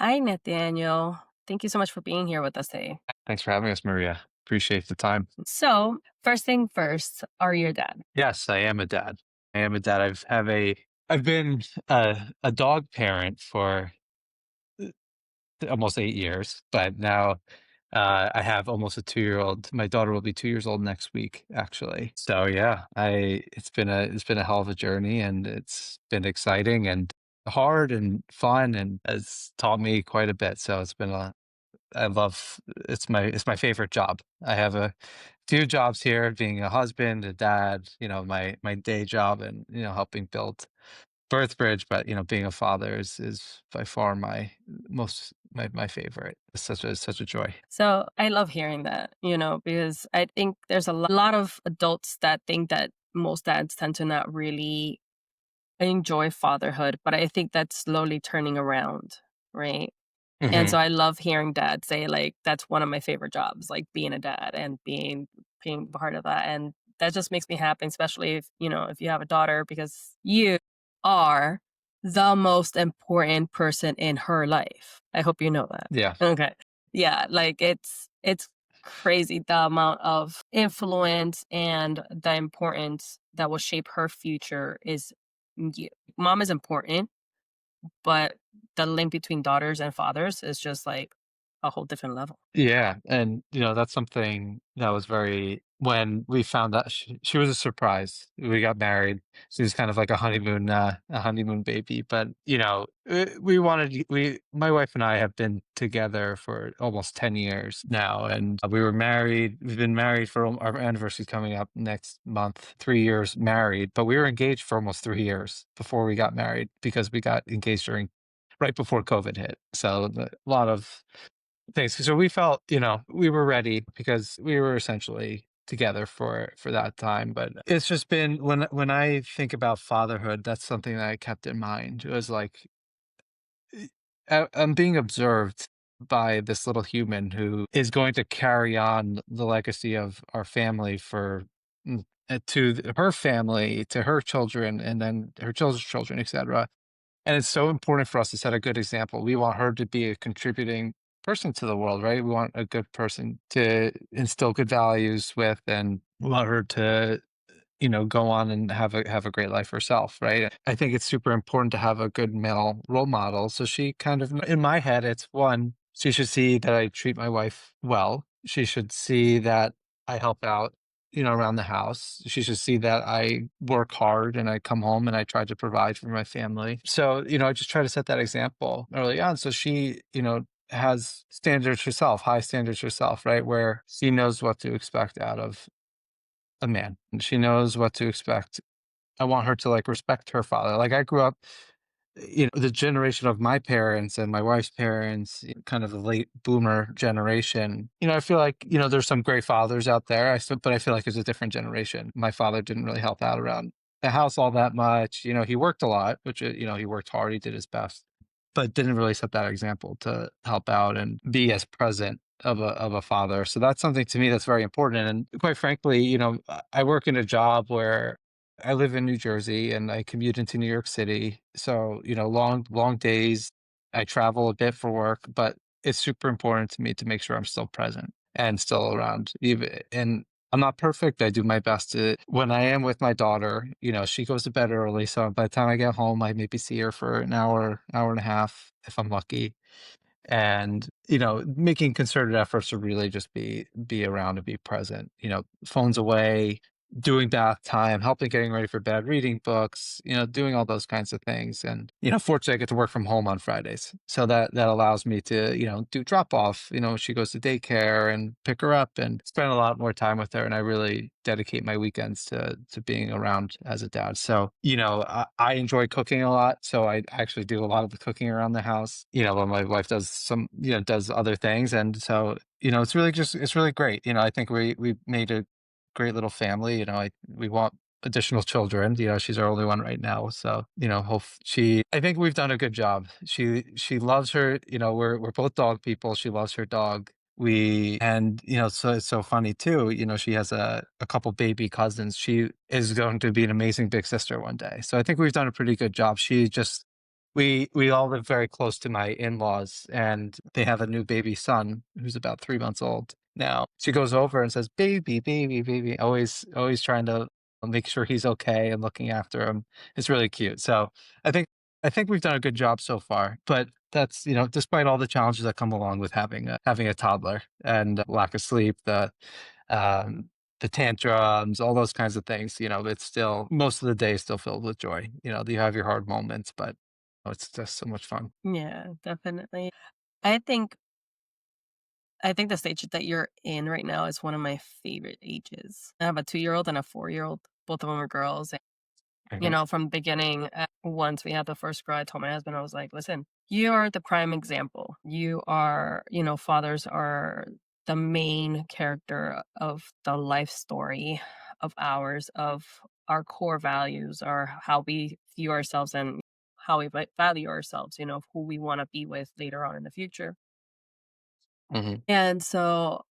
Hi, Nathaniel. Thank you so much for being here with us today. Thanks for having us, Maria. Appreciate the time. So, first thing first, are you a dad? Yes, I am a dad. I am a dad. I've been a dog parent for uh, almost 8 years, but now I have almost a 2 year old. My daughter will be 2 years old next week, actually. So yeah, I it's been a hell of a journey, and it's been exciting and hard and fun, and has taught me quite a bit. So it's been a I love it's my favorite job. I have a few jobs here, being a husband, a dad, my day job, and helping build BirthBridge, but being a father is by far my favorite. It's such a joy. So, I love hearing that, because I think there's a lot of adults that think that most dads tend to not really enjoy fatherhood, but I think that's slowly turning around, right? And Hmm. so I love hearing dads say, like, that's one of my favorite jobs, like being a dad and being part of that. And that just makes me happy, especially if you have a daughter, because you are the most important person in her life. I hope you know that. Yeah. Okay. Yeah, like it's crazy the amount of influence and the importance that will shape her future is you. Mom is important, but the link between daughters and fathers is just, like, a whole different level. Yeah, and that's something that was very when we found out she was a surprise. We got married. She was kind of like a honeymoon baby, but we wanted we my wife and I have been together for almost 10 years now, and we were married. We've been married for our anniversary coming up next month, 3 years married, but we were engaged for almost 3 years before we got married because we got engaged during right before COVID hit. So a lot of things. So we felt, we were ready because we were essentially together for that time. But it's just been when I think about fatherhood, that's something that I kept in mind. It was like I'm being observed by this little human who is going to carry on the legacy of our family her family, to her children, and then her children's children, etc. And it's so important for us to set a good example. We want her to be a contributing person to the world, right? We want a good person to instill good values with, and we want her to, go on and have a great life herself, right? I think it's super important to have a good male role model. So she kind of, in my head, it's one, she should see that I treat my wife well. She should see that I help out, around the house. She should see that I work hard and I come home and I try to provide for my family. So, I just try to set that example early on. So she, has standards herself, high standards herself, right? Where she knows what to expect out of a man, and she knows what to expect. I want her to, like, respect her father. Like, I grew up, the generation of my parents and my wife's parents, kind of the late boomer generation. I feel like, there's some great fathers out there. But I feel like it's a different generation. My father didn't really help out around the house all that much. He worked a lot, which, he worked hard, he did his best, but didn't really set that example to help out and be as present of a father. So that's something to me that's very important. And quite frankly, I work in a job where I live in New Jersey and I commute into New York City. So, long days. I travel a bit for work, but it's super important to me to make sure I'm still present and still around. Even and I'm not perfect. I do my best to when I am with my daughter, she goes to bed early. So by the time I get home, I maybe see her for an hour, hour and a half if I'm lucky, and making concerted efforts to really just be around and be present, phones away, doing bath time, helping getting ready for bed, reading books, doing all those kinds of things. And fortunately I get to work from home on Fridays, so that allows me to do drop off, she goes to daycare, and pick her up and spend a lot more time with her. And I really dedicate my weekends to being around as a dad. So I enjoy cooking a lot, so I actually do a lot of the cooking around the house, when my wife does other things. And so it's really great. I think we made a great little family. We want additional children. She's our only one right now. So, hope I think we've done a good job. She loves her, we're both dog people. She loves her dog. And so it's so funny too. She has a couple baby cousins. She is going to be an amazing big sister one day. So I think we've done a pretty good job. She just we all live very close to my in-laws, and they have a new baby son who's about 3 months old now. She goes over and says, "Baby, baby, baby," always trying to make sure he's okay and looking after him. It's really cute. So, I think I think we've done a good job so far, but that's, despite all the challenges that come along with having a toddler and lack of sleep, um, the tantrums, all those kinds of things, it's still most of the day is still filled with joy. You have your hard moments, but it's just so much fun. Yeah, definitely. I think I think the stage that you're in right now is one of my favorite ages. I have a 2-year-old and a 4-year-old. Both of them are girls. Mhm, From the beginning, once we had the first girl, I told my husband, I was like, listen, you are the prime example. Fathers are the main character of the life story of ours, of our core values, or how we view ourselves and how we value ourselves, who we want to be with later on in the future. mhm. And so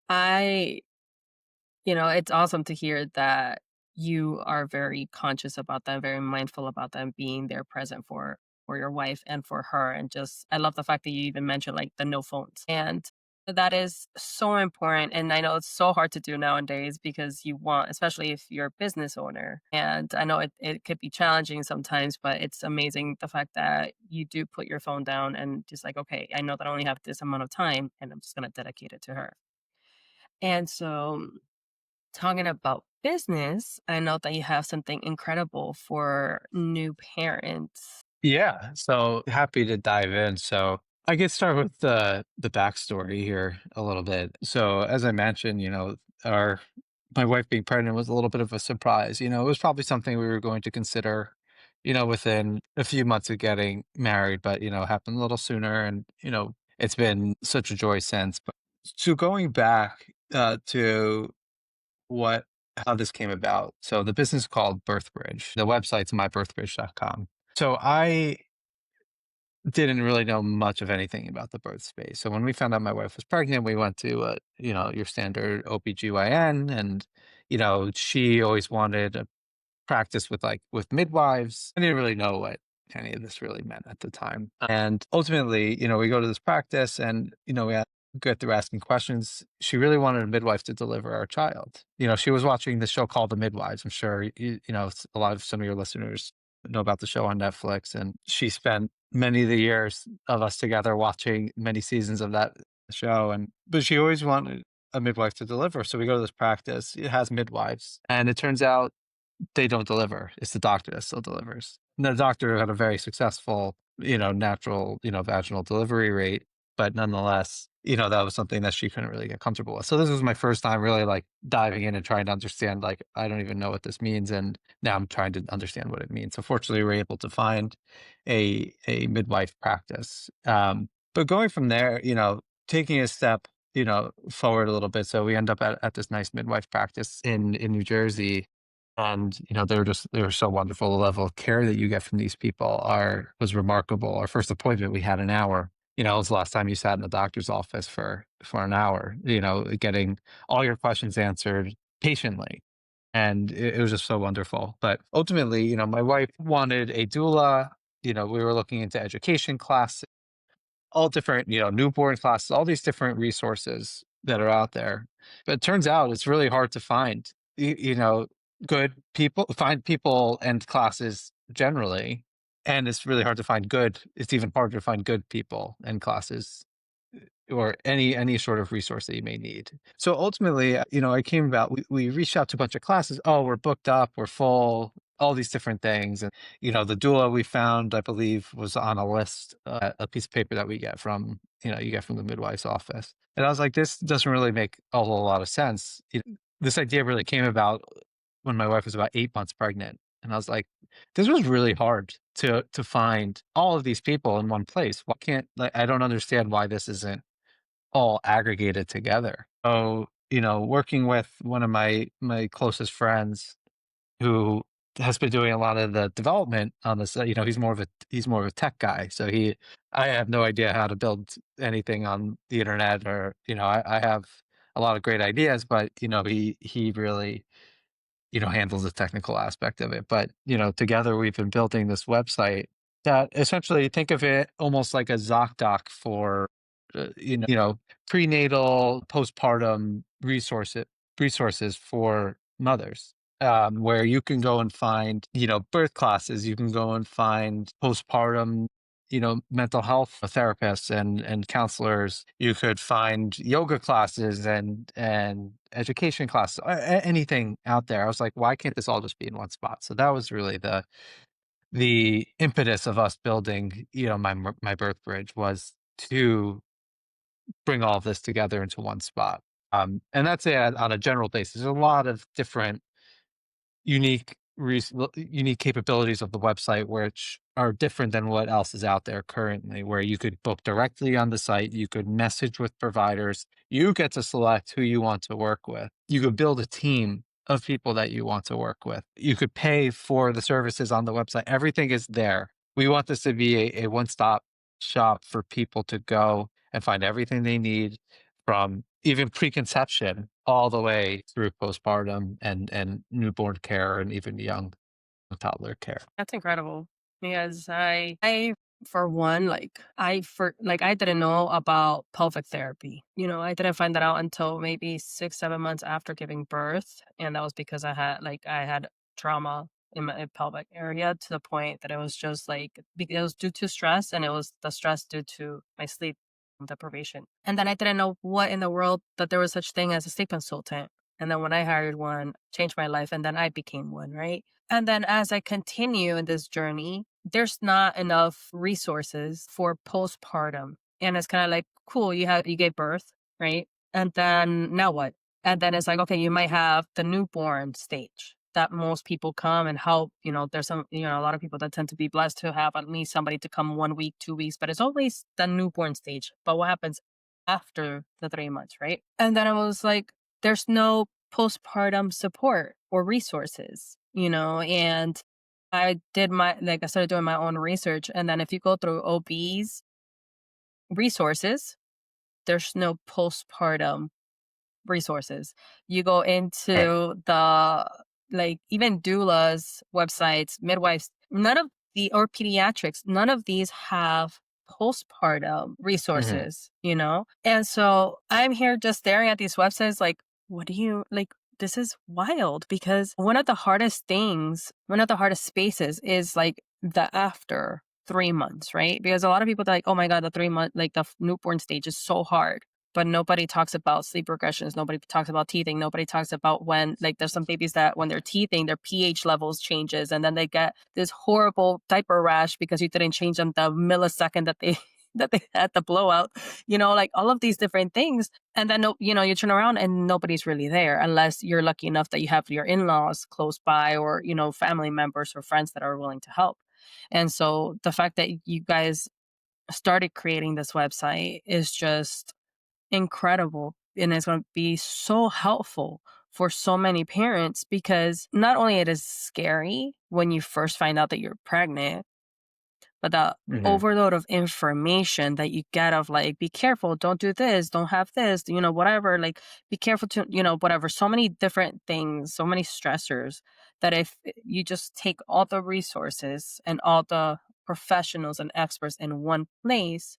it's awesome to hear that you are very conscious about them, very mindful about them, being there present for your wife and for her. And just I love the fact that you even mentioned like the no phones. And that is so important. And I know it's so hard to do nowadays because you want, especially if you're a business owner. And I know it could be challenging sometimes, but it's amazing the fact that you do put your phone down and just like, okay, I know that I only have this amount of time and I'm just gonna dedicate it to her. And so talking about business, I know that you have something incredible for new parents. Yeah, so happy to dive in. So I get started with the backstory here a little bit. So as I mentioned, our my wife being pregnant was a little bit of a surprise. It was probably something we were going to consider, within a few months of getting married, but happened a little sooner, and it's been such a joy since. But so going back to what how this came about. So the business is called BirthBridge. The website's mybirthbridge.com. So I didn't really know much of anything about the birth space. So when we found out my wife was pregnant, we went to your standard OBGYN, and she always wanted a practice with midwives. I didn't really know what any of this really meant at the time. And ultimately, we go to this practice, and we go through asking questions. She really wanted a midwife to deliver our child. She was watching the show called The Midwives. I'm sure a lot of some of your listeners know about the show on Netflix, and she spent many of the years of us together watching many seasons of that show. And but she always wanted a midwife to deliver. So we go to this practice. It has midwives, and it turns out they don't deliver. It's the doctor that still delivers. And the doctor had a very successful, natural, vaginal delivery rate, but nonetheless, that was something that she couldn't really get comfortable with. So this was my first time really like diving in and trying to understand, like, I don't even know what this means. And now I'm trying to understand what it means. So fortunately, we were able to find a midwife practice. But going from there, taking a step, forward a little bit. So we end up at this nice midwife practice in New Jersey, and, they were so wonderful. The level of care that you get from these people are was remarkable. Our first appointment, we had an hour. It was the last time you sat in the doctor's office for an hour, getting all your questions answered patiently. And it was just so wonderful. But ultimately, my wife wanted a doula. We were looking into education classes, all different, newborn classes, all these different resources that are out there. But it turns out it's really hard to find, good people, find people and classes generally. And it's really hard to find it's even harder to find good people and classes, or any sort of resource that you may need. So ultimately, I came about, we reached out to a bunch of classes. Oh, we're booked up, we're full, all these different things. And, the doula we found, I believe, was on a list, a piece of paper that we get from, you get from the midwife's office. And I was like, this doesn't really make a whole lot of sense. This idea really came about when my wife was about 8 months pregnant. And I was like, this was really hard to find all of these people in one place. Why can't, like, I don't understand why this isn't all aggregated together. So, working with one of my closest friends who has been doing a lot of the development on this, he's more of a tech guy. So I have no idea how to build anything on the internet, or, I have a lot of great ideas, but, he really, handles the technical aspect of it. But, together we've been building this website, That essentially think of it almost like a ZocDoc for, prenatal, postpartum resources for mothers, where you can go and find, birth classes, you can go and find postpartum, mental health therapists and counselors. You could find yoga classes and education classes, anything out there. I was like, why can't this all just be in one spot? So that was really the impetus of us building, my birth bridge was to bring all of this together into one spot. And that's it on a general basis. There's a lot of different unique capabilities of the website, which are different than what else is out there currently, where you could book directly on the site, you could message with providers, you get to select who you want to work with. You could build a team of people that you want to work with. You could pay for the services on the website. Everything is there. We want this to be a one-stop shop for people to go and find everything they need, from even preconception all the way through postpartum and newborn care and even young toddler care. That's incredible because I for one, I didn't know about pelvic therapy. I didn't find that out until maybe 6, 7 months after giving birth. And that was because I had trauma in my pelvic area to the point that it was just it was due to stress, and it was the stress due to my sleep deprivation. And then I didn't know what in the world that there was such thing as a sleep consultant. And then when I hired one, changed my life, and then I became one, right? And then as I continue in this journey, there's not enough resources for postpartum. And it's kind of like, cool, you gave birth, right? And then now what? And then it's like, okay, you might have the newborn stage that most people come and help. There's a lot of people that tend to be blessed to have at least somebody to come 1 week, 2 weeks, but it's always the newborn stage. But what happens after the 3 months, right? And then I was like, there's no postpartum support or resources, and I started doing my own research. And then if you go through OB's resources, there's no postpartum resources. You go Right. into even doulas websites, midwives, none of or pediatrics, none of these have postpartum Mhm. resources, And so I'm here just staring at these websites like, what do you like? This is wild because one of the hardest spaces is like the after 3 months, right? Because a lot of people are like, oh my God, the 3 month, like newborn stage is so hard, but nobody talks about sleep regressions. Nobody talks about teething. Nobody talks about when, like, there's some babies that when they're teething, their pH levels changes, and then they get this horrible diaper rash because you didn't change them the millisecond that they that they had the blowout. Like all of these different things, and then no, you turn around and nobody's really there unless you're lucky enough that you have your in-laws close by, or family members or friends that are willing to help. And so the fact that you guys started creating this website is just incredible, and it's going to be so helpful for so many parents, because not only it is scary when you first find out that you're pregnant, but the Mhm. overload of information that you get of like, be careful, don't do this, don't have this, whatever, like, be careful to, whatever, so many different things, so many stressors, that if you just take all the resources and all the professionals and experts in one place,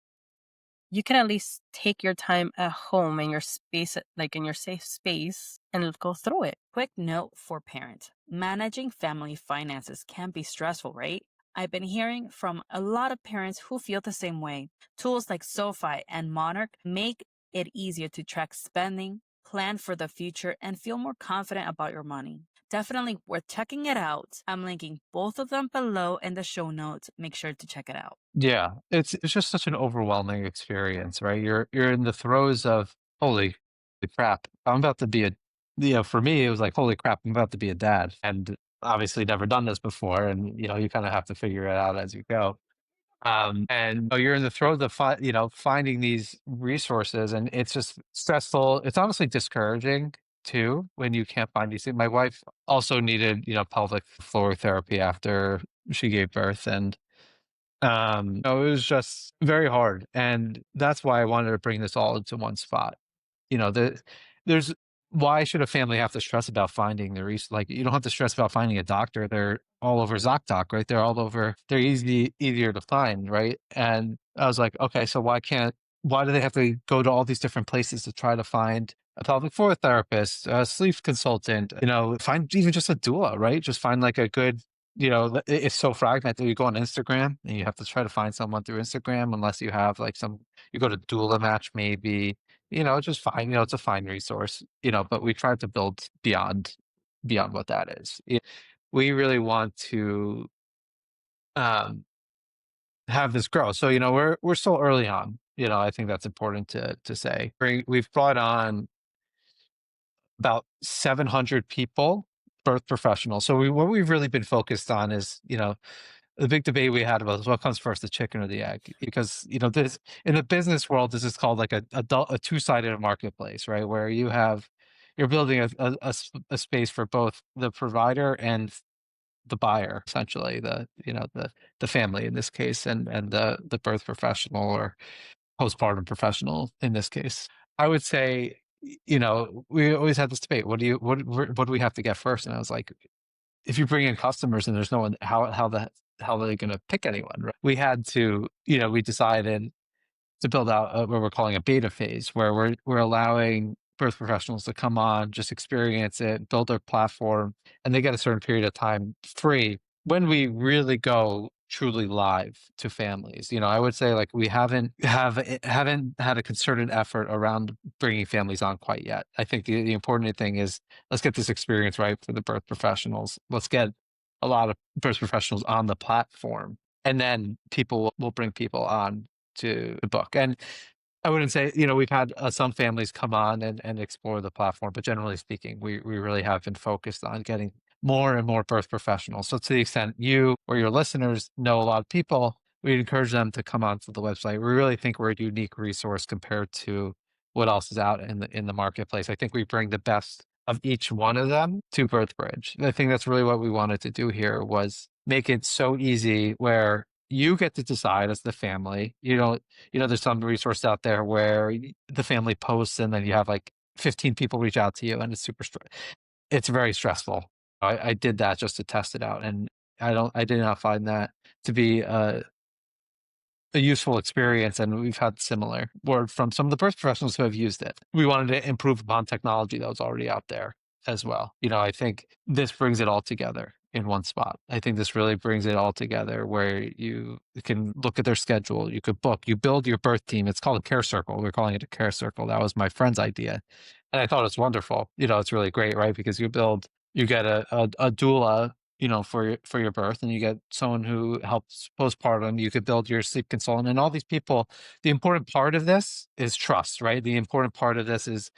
you can at least take your time at home in your space, like in your safe space, and go through it. Quick note for parents: managing family finances can be stressful, right? I've been hearing from a lot of parents who feel the same way. Tools like SoFi and Monarch make it easier to track spending, plan for the future, and feel more confident about your money. Definitely worth checking it out. I'm linking both of them below in the show notes. Make sure to check it out. Yeah, it's just such an overwhelming experience, right? You're in the throes of, "Holy crap, I'm about to be a," for me, it was like, "Holy crap, I'm about to be a dad," and obviously never done this before, and, you kinda have to figure it out as you go. And you're in the throes of finding these resources, and it's just stressful. It's honestly discouraging too when you can't find these things. My wife also needed, pelvic floor therapy after she gave birth, and it was just very hard, and that's why I wanted to bring this all into one spot. You know, the there's why should a family have to stress about finding the like, you don't have to stress about finding a doctor. They're all over ZocDoc, right? They're all over, they're easier to find, right? And I was like, okay, so why do they have to go to all these different places to try to find a pelvic floor therapist, a sleep consultant, find even just a doula, right? Just find like a good, it's so fragmented. You go on Instagram and you have to try to find someone through Instagram unless you have like you go to doula match maybe, just fine, it's a fine resource, but we try to build beyond what that is. We really want to um, have this grow. So, we're still early on. I think that's important to say. We've brought on about 700 people, birth professionals. So what we've really been focused on is, the big debate we had about what comes first, the chicken or the egg, because this in the business world, this is called like a two-sided marketplace, right? Where you're building a space for both the provider and the buyer, essentially the family in this case, and the birth professional or postpartum professional in this case. I would say, we always had this debate. What do we have to get first? And I was like, if you bring in customers and there's no one, how are they going to pick anyone? Right? We had to, we decided to build out what we're calling a beta phase, where we're allowing birth professionals to come on, just experience it, build their platform, and they get a certain period of time free. When we really go truly live to families, I would say like we haven't had a concerted effort around bringing families on quite yet. I think the important thing is, let's get this experience right for the birth professionals. Let's get a lot of birth professionals on the platform, and then people will bring people on to the book. And I wouldn't say, we've had some families come on and explore the platform, but generally speaking, we really have been focused on getting more and more birth professionals. So to the extent you or your listeners know a lot of people, we'd encourage them to come onto the website. We really think we're a unique resource compared to what else is out in the marketplace. I think we bring the best of each one of them to BirthBridge. I think that's really what we wanted to do here, was make it so easy where you get to decide as the family. There's some resource out there where the family posts and then you have like 15 people reach out to you, and it's very stressful. I did that just to test it out, and I did not find that to be a useful experience, and we've had similar word from some of the birth professionals who have used it. We wanted to improve upon technology that was already out there as well. I think this brings it all together in one spot. I think this really brings it all together, where you can look at their schedule, you could book, you build your birth team. It's called a care circle. We're calling it a care circle. That was my friend's idea. And I thought it was wonderful. It's really great, right? Because you get a doula, for your birth, and you get someone who helps postpartum. You could build your sleep consultant, and all these people. The important part of this is trust, right? The important part of this is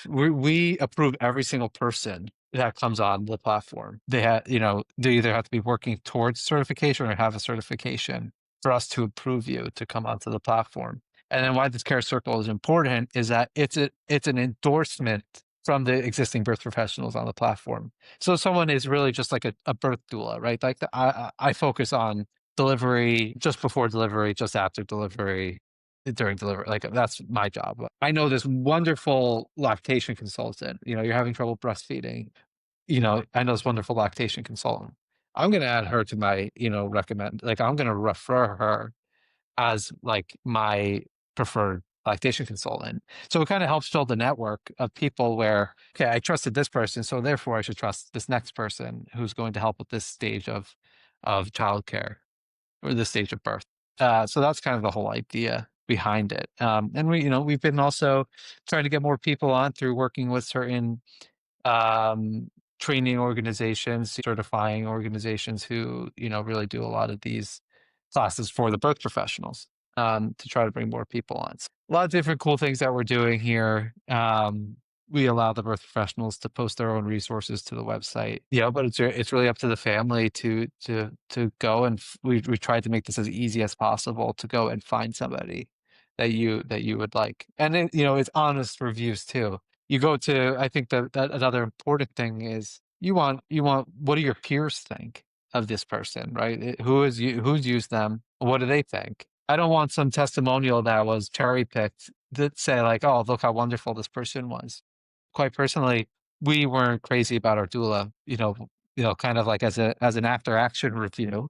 we approve every single person that comes on the platform. They either have to be working towards certification or have a certification for us to approve you to come onto the platform. And then why this care circle is important is that it's an endorsement from the existing birth professionals on the platform. So someone is really just like a birth doula, right? Like I focus on delivery, just before delivery, just after delivery, during delivery. Like that's my job. I know this wonderful lactation consultant. You're having trouble breastfeeding. I know this wonderful lactation consultant. I'm going to add her to my, recommend. Like I'm going to refer her as like my preferred lactation consultant. So it kind of helps build a network of people where, okay, I trusted this person, so therefore I should trust this next person who's going to help with this stage of childcare or this stage of birth. So that's kind of the whole idea behind it. And we've been also trying to get more people on through working with certain training organizations, certifying organizations who, really do a lot of these classes for the birth professionals, to try to bring more people on. So a lot of different cool things that we're doing here. We allow the birth professionals to post their own resources to the website, but it's really up to the family to go, and we tried to make this as easy as possible to go and find somebody that you would like. And it's honest reviews too. You go to, I think that another important thing is you want what do your peers think of this person, right? Who's used them? What do they think? I don't want some testimonial that was cherry picked that say like, oh, look how wonderful this person was. Of quite personally, we weren't crazy about our doula, kind of like as an after action review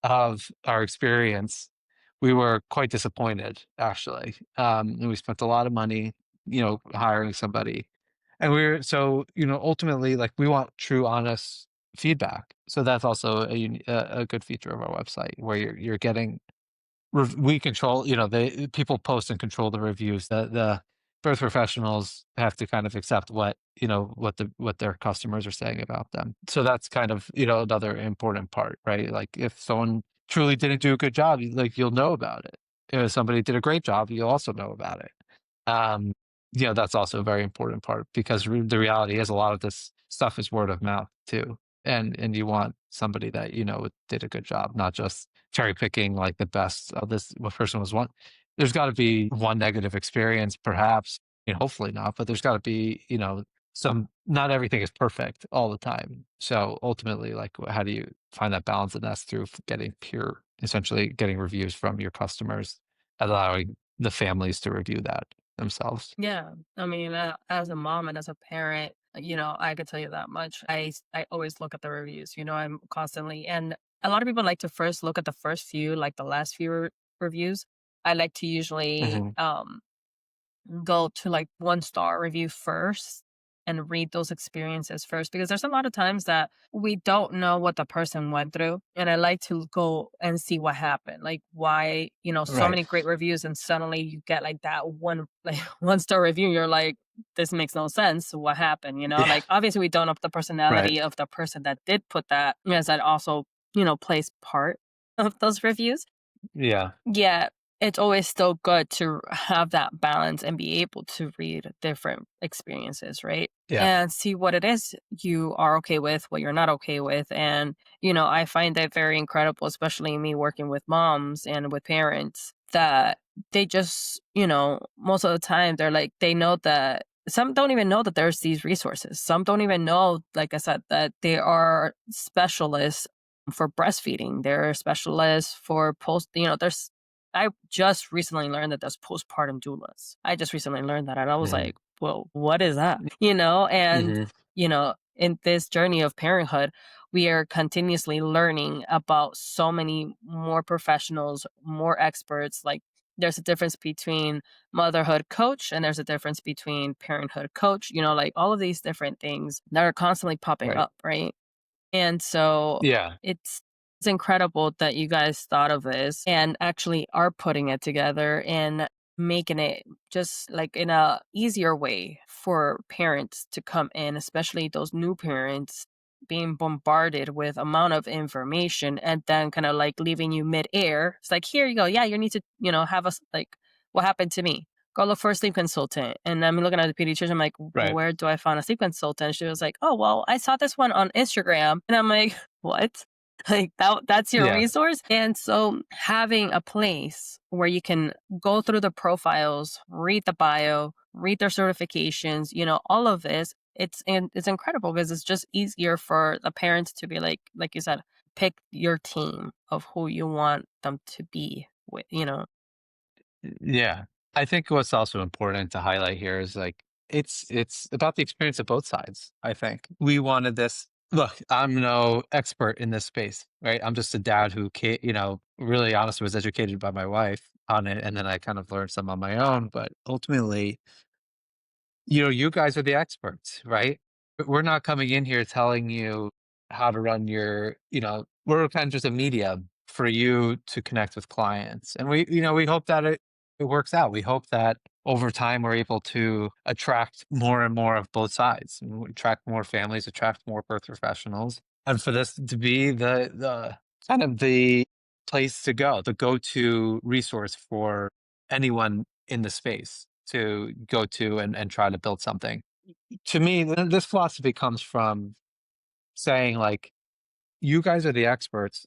of our experience, we were quite disappointed actually. And we spent a lot of money, hiring somebody. And ultimately, like, we want true, honest feedback. So that's also a good feature of our website where you're getting we control, they people post and control the reviews. The birth professionals have to kind of accept what their customers are saying about them. So that's kind of, another important part, right? Like, if someone truly didn't do a good job, you'll know about it. If somebody did a great job, you'll also know about it. Um, that's also a very important part because the reality is a lot of this stuff is word of mouth too. And you want somebody that, did a good job, not just cherry picking like the best of this what person was one. There's got to be one negative experience, perhaps, hopefully not, but there's got to be, some, not everything is perfect all the time. So ultimately, like, how do you find that balance? And that's through essentially getting reviews from your customers, allowing the families to review that themselves. Yeah. I mean, as a mom and as a parent, I could tell you that much. I always look at the reviews, I'm constantly, and a lot of people like to first look at the first few, like the last few reviews. I like to usually Hmm. go to like 1-star review first and read those experiences first, because there's a lot of times that we don't know what the person went through, and I like to go and see what happened, like why, so Right. many great reviews and suddenly you get like that one, like 1-star review, you're like, this makes no sense, what happened, Yeah. like obviously we don't know the Right. personality of the person that did put that, as that also, plays part of those reviews. Yeah. Yeah, it's always still good to have that balance and be able to read different experiences, right? Yeah. And see what it is you are okay with, what you're not okay with. And, I find that very incredible, especially me working with moms and with parents, that they just, most of the time they're like, they know that some don't even know that there's these resources. Some don't even know, like I said, that they are specialists for breastfeeding. They're specialists for there's I just recently learned that there's postpartum doulas. I just recently learned that and I was Hmm. like, "Whoa, what is that?" And Hmm. in this journey of parenthood, we are continuously learning about so many more professionals, more experts. Like, there's a difference between motherhood coach and there's a difference between parenthood coach, like all of these different things that are constantly popping Right. up, right? And so Yeah. it's incredible that you guys thought of this and actually are putting it together and making it just like in a easier way for parents to come in, especially those new parents being bombarded with amount of information and then kind of like leaving you midair. It's like, here you go. Yeah, you need to, have us like what happened to me. Go look for a sleep consultant. And I'm looking at the pediatrician, I'm like, Right. where do I find a sleep consultant? She was like, oh, well, I saw this one on Instagram. And I'm like, what? Like that's your Yeah. resource? And so having a place where you can go through the profiles, read the bio, read their certifications, all of this, it's incredible because it's just easier for the parents to be like you said, pick your team of who you want them to be with. Yeah. I think what's also important to highlight here is, like, it's about the experience of both sides, I think. We wanted this. Look, I'm no expert in this space, right? I'm just a dad who really honestly was educated by my wife on it, and then I kind of learned some on my own, but ultimately, you guys are the experts, right? But we're not coming in here telling you how to run we're kind of just a medium for you to connect with clients. And we hope that it works out. We hope that over time we're able to attract more and more of both sides, and we attract more families, attract more birth professionals. And for this to be the kind of the place to go, the go-to resource for anyone in the space to go to and try to build something. To me, this philosophy comes from saying, like, you guys are the experts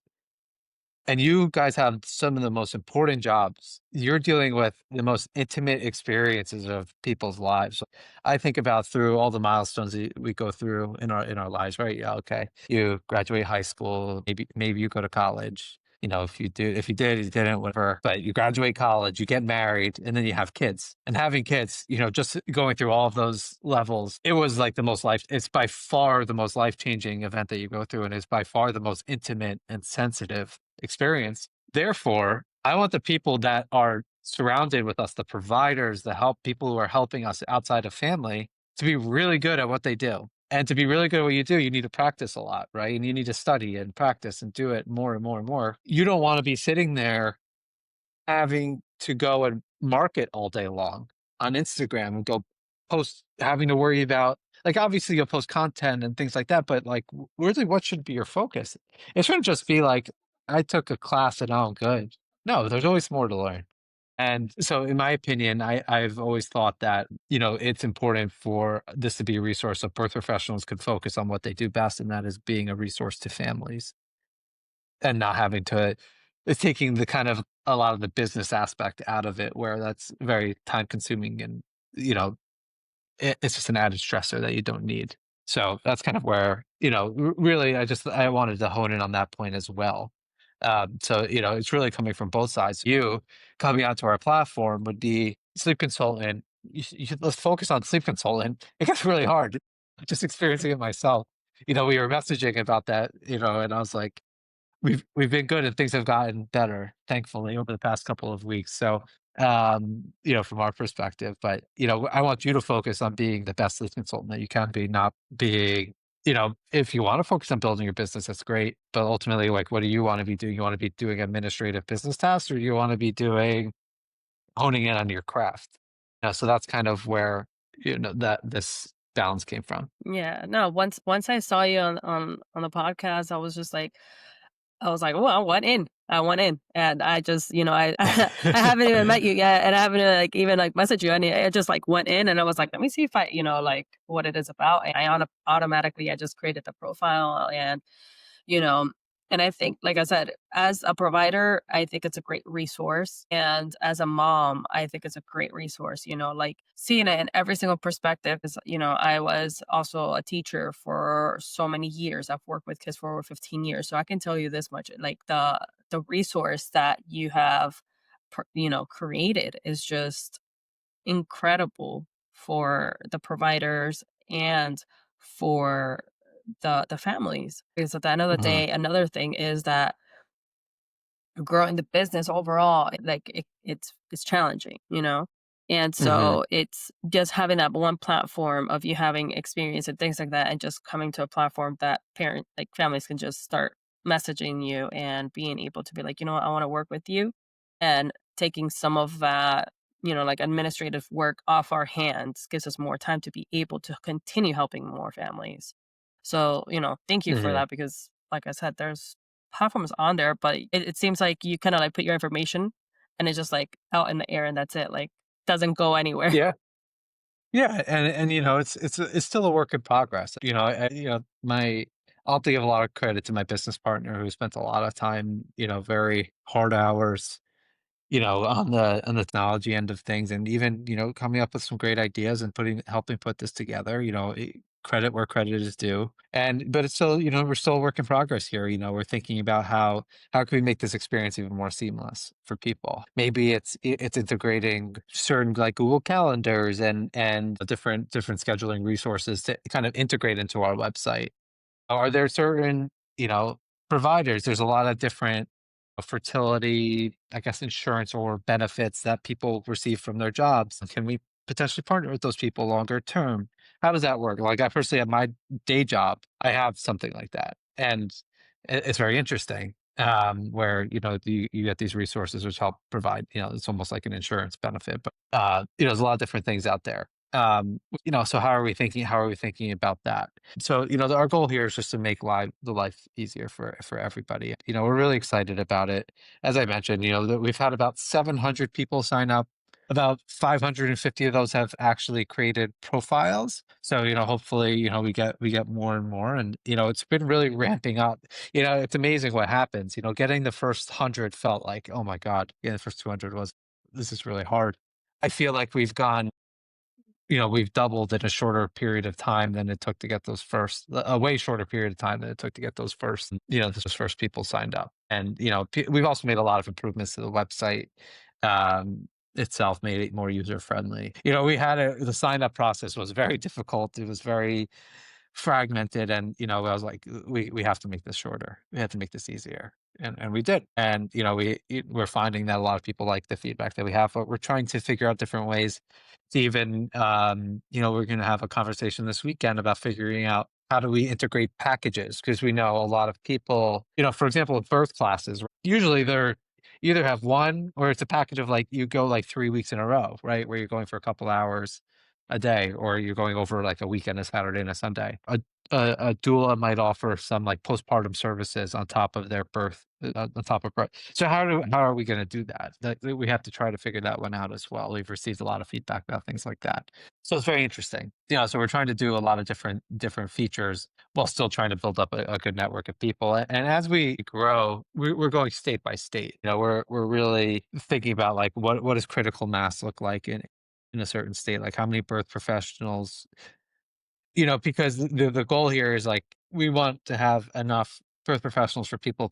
and you guys have some of the most important jobs. You're dealing with the most intimate experiences of people's lives. I think about through all the milestones that we go through in our lives, right? Yeah, okay. You graduate high school, maybe you go to college, if you did, you didn't, whatever. But you graduate college, you get married, and then you have kids. And having kids, just going through all of those levels, it was like it's by far the most life changing event that you go through, and it's by far the most intimate and sensitive experience. Therefore, I want the people that are surrounded with us, the providers, the help people who are helping us outside of family, to be really good at what they do. And to be really good at what you do, you need to practice a lot, right? And you need to study and practice and do it more and more and more. You don't want to be sitting there having to go and market all day long on Instagram and go post, having to worry about, like, obviously you'll post content and things like that, but like, really, what should be your focus? It shouldn't just be like, I took a class and now I'm good. No, there's always more to learn. And so in my opinion, I've always thought that, it's important for this to be a resource so birth professionals could focus on what they do best, and that is being a resource to families and not having to it's taking the kind of a lot of the business aspect out of it where that's very time consuming and, you know, it's just an added stressor that you don't need. So that's kind of where, really, I wanted to hone in on that point as well. So, it's really coming from both sides. You coming onto our platform would be sleep consultant. Let's focus on sleep consultant. It gets really hard just experiencing it myself. We were messaging about that, and I was like, we've been good and things have gotten better, thankfully, over the past couple of weeks. So, from our perspective, but I want you to focus on being the best lead consultant that you can be, not being, if you want to focus on building your business, that's great. But ultimately, like, what do you want to be doing? You want to be doing administrative business tasks, or do you want to be doing honing in on your craft? So that's kind of where that this balance came from. Yeah, no, once I saw you on the podcast, I was like, "Oh, I went in. I went in." And I just, I I haven't even met you yet, and I haven't, like, even, like, messaged you any I just, like, went in, and I was like, "Let me see if I," like, what it is about, and automatically, I just created the profile, and, you know and I think, like I said, as a provider, I think it's a great resource, and as a mom, I think it's a great resource, like, seeing it in every single perspective is, I was also a teacher for so many years. I've worked with kids for over 15 years, so I can tell you this much, like, the resource that you have created is just incredible for the providers and for the families. Because at the end of the Hmm. day, another thing is that growing the business overall, like, it's challenging, and Hmm. so it's just having that one platform of you having experience and things like that, and just coming to a platform that families can just start messaging you and being able to be like, you know what, I want to work with you, and taking some of that, like, administrative work off our hands gives us more time to be able to continue helping more families. So, thank you for Hmm. that, because, like I said, there's platforms on there, but it seems like you kinda, like, put your information and it's just, like, out in the air and that's it, like, doesn't go anywhere. Yeah. Yeah, and it's still a work in progress. My I'll have to give a lot of credit to my business partner who spent a lot of time, very hard hours, on the technology end of things, and even, coming up with some great ideas and helping put this together, credit where credit is due. But it's still, we're still a work in progress here. We're thinking about how can we make this experience even more seamless for people. Maybe it's integrating certain, like, Google calendars and different scheduling resources to kind of integrate into our website. Are there certain, providers? There's a lot of different fertility, I guess, insurance or benefits that people receive from their jobs. Can we potentially partner with those people longer term? How does that work? Like, I personally have my day job, I have something like that. And it's very interesting. Where you get these resources which help provide, it's almost like an insurance benefit, but there's a lot of different things out there. So how are we thinking about that? So, our goal here is just to make the life easier for everybody. We're really excited about it. As I mentioned, that we've had about 700 people sign up. About 550 of those have actually created profiles. So, hopefully, we get more and more, and it's been really ramping up. It's amazing what happens. Getting the first 100 felt like, oh my God. Yeah, the first 200 was, this is really hard. I feel like we've gone we've doubled in a shorter period of time than it took to get those first, a way shorter period of time than it took to get those first, those first people signed up. And, we've also made a lot of improvements to the website itself, made it more user friendly. We had the sign up process was very difficult. It was very fragmented, and I was like, we have to make this shorter, we have to make this easier, and we did. And we're finding that a lot of people like the feedback that we have, but we're trying to figure out different ways to even we're going to have a conversation this weekend about figuring out how do we integrate packages, because we know a lot of people, for example, with birth classes, usually they're you either have one, or it's a package of, like, you go like 3 weeks in a row, right, where you're going for a couple hours a day, or you're going over like a weekend, a Saturday and a Sunday. A doula might offer some like postpartum services on top of their birth, on top of birth. So how are we going to do that? We have to try to figure that one out as well. We've received a lot of feedback about things like that, so it's very interesting. So we're trying to do a lot of different features while still trying to build up a good network of people. And as we grow, we're going state by state. We're really thinking about, like, what does critical mass look like in a certain state, like how many birth professionals, because the goal here is, like, we want to have enough birth professionals for people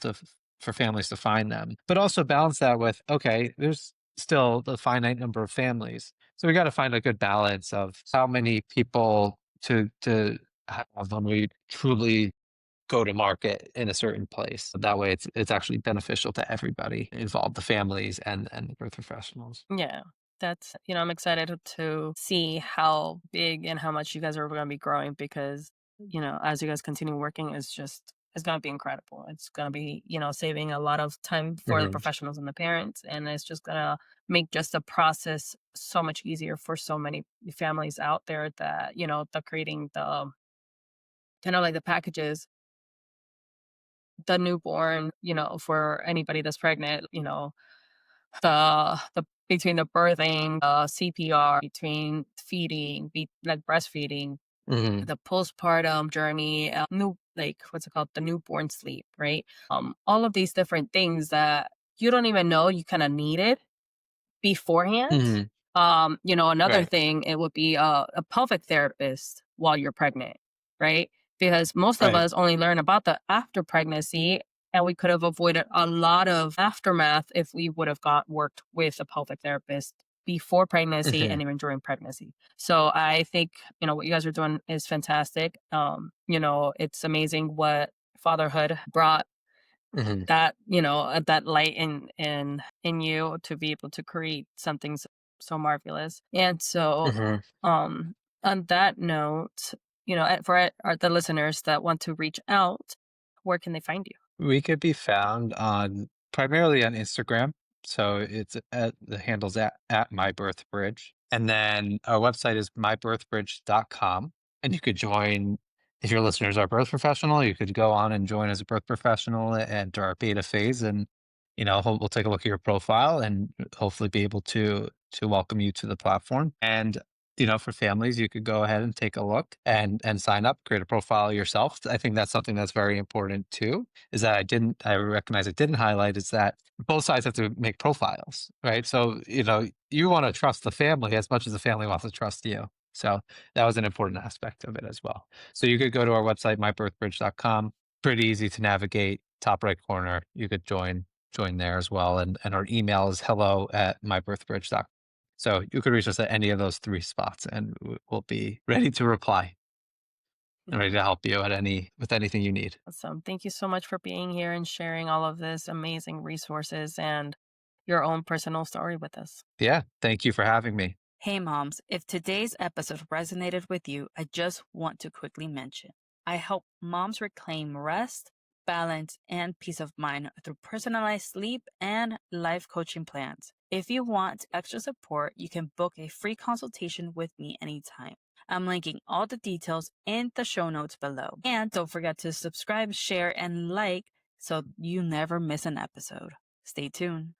for families to find them, but also balance that with, okay, there's still the finite number of families. So we got to find a good balance of how many people to have when we truly go to market in a certain place. That way it's actually beneficial to everybody involved, the families and the birth professionals. Yeah. That's, I'm excited to see how big and how much you guys are going to be growing because, as you guys continue working, it's going to be incredible. It's going to be, saving a lot of time for the Mhm. professionals and the parents. And it's just going to make just the process so much easier for so many families out there that, the creating the kind of like the packages, the newborn, for anybody that's pregnant, the between the birthing, CPR, between feeding, like breastfeeding, Mhm. the postpartum journey, new like what's it called, the newborn sleep, right? All of these different things that you don't even know you kind of needed beforehand. Mhm. Another Right. thing, it would be a pelvic therapist while you're pregnant, right? Because most of Right. us only learn about the after pregnancy, and we could have avoided a lot of aftermath if we would have got worked with a pelvic therapist before pregnancy Mhm. and even during pregnancy. So I think, what you guys are doing is fantastic. It's amazing what fatherhood brought Mhm. that that light in you to be able to create something so marvelous. And so Mhm. on that note, for the listeners that want to reach out, where can they find you? We could be found on primarily on Instagram. So it's at the handles at MyBirthBridge. And then our website is mybirthbridge.com. And you could join, if your listeners are birth professional, you could go on and join as a birth professional and enter our beta phase. And, we'll take a look at your profile and hopefully be able to welcome you to the platform. And for families, you could go ahead and take a look and sign up, create a profile yourself. I think that's something that's very important too, is that I recognize I didn't highlight, is that both sides have to make profiles, right? So, you want to trust the family as much as the family wants to trust you. So that was an important aspect of it as well. So you could go to our website, mybirthbridge.com. Pretty easy to navigate. Top right corner, you could join there as well. And our email is hello@mybirthbridge.com. So you could reach us at any of those three spots, and we'll be ready to reply and ready to help you with anything you need. Awesome. Thank you so much for being here and sharing all of this amazing resources and your own personal story with us. Yeah, thank you for having me. Hey moms, if today's episode resonated with you, I just want to quickly mention I help moms reclaim rest, balance, and peace of mind through personalized sleep and life coaching plans. If you want extra support, you can book a free consultation with me anytime. I'm linking all the details in the show notes below. And don't forget to subscribe, share, and like so you never miss an episode. Stay tuned.